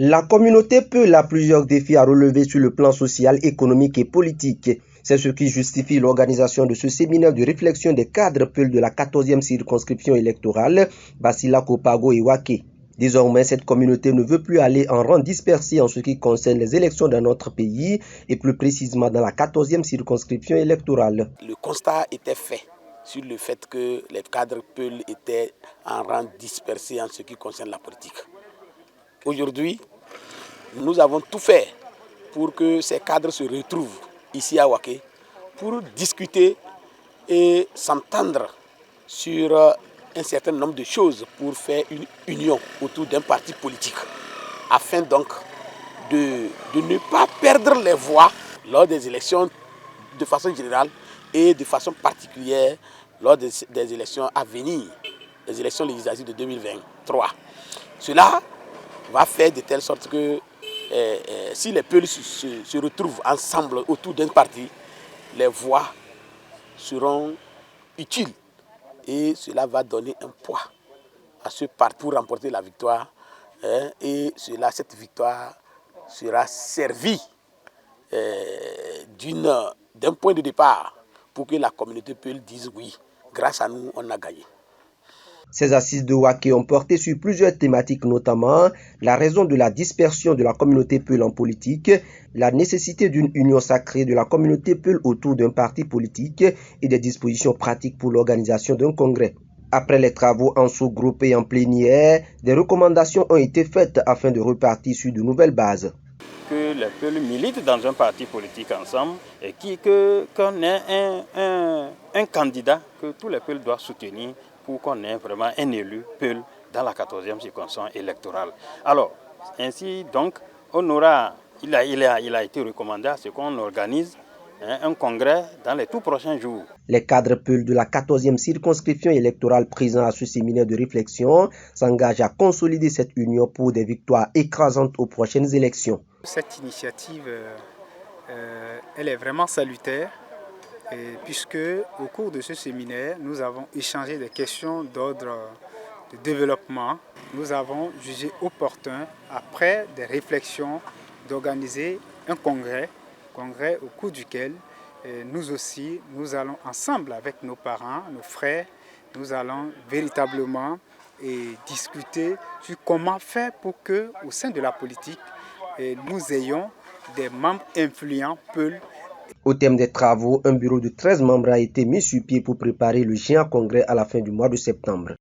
La communauté Peul a plusieurs défis à relever sur le plan social, économique et politique. C'est ce qui justifie l'organisation de ce séminaire de réflexion des cadres Peul de la 14e circonscription électorale, Basila Kopago et Waké. Désormais, cette communauté ne veut plus aller en rang dispersé en ce qui concerne les élections dans notre pays et plus précisément dans la 14e circonscription électorale. Le constat était fait sur le fait que les cadres Peul étaient en rang dispersé en ce qui concerne la politique. Aujourd'hui, nous avons tout fait pour que ces cadres se retrouvent ici à Waké pour discuter et s'entendre sur un certain nombre de choses pour faire une union autour d'un parti politique afin donc de ne pas perdre les voix lors des élections de façon générale et de façon particulière lors des élections à venir, les élections législatives de 2023. Cela va faire de telle sorte que si les peuples se retrouvent ensemble autour d'un parti, les voix seront utiles et cela va donner un poids à ce parti pour remporter la victoire. Et cette victoire sera servie d'un point de départ pour que la communauté Peul dise oui, grâce à nous, on a gagné. Ces assises de Waké ont porté sur plusieurs thématiques, notamment la raison de la dispersion de la communauté Peul en politique, la nécessité d'une union sacrée de la communauté Peul autour d'un parti politique et des dispositions pratiques pour l'organisation d'un congrès. Après les travaux en sous-groupe et en plénière, des recommandations ont été faites afin de repartir sur de nouvelles bases. Que les Peul militent dans un parti politique ensemble et qu'on ait un candidat que tous les Peul doivent soutenir pour qu'on ait vraiment un élu Peul dans la 14e circonscription électorale. Alors, ainsi donc, il a été recommandé à ce qu'on organise un congrès dans les tout prochains jours. Les cadres Peul de la 14e circonscription électorale présents à ce séminaire de réflexion s'engagent à consolider cette union pour des victoires écrasantes aux prochaines élections. Cette initiative, elle est vraiment salutaire. Puisque au cours de ce séminaire, nous avons échangé des questions d'ordre de développement. Nous avons jugé opportun, après des réflexions, d'organiser un congrès au cours duquel nous aussi, nous allons ensemble avec nos parents, nos frères, nous allons véritablement discuter sur comment faire pour que, au sein de la politique, nous ayons des membres influents Peul. Au terme des travaux, un bureau de 13 membres a été mis sur pied pour préparer le géant congrès à la fin du mois de septembre.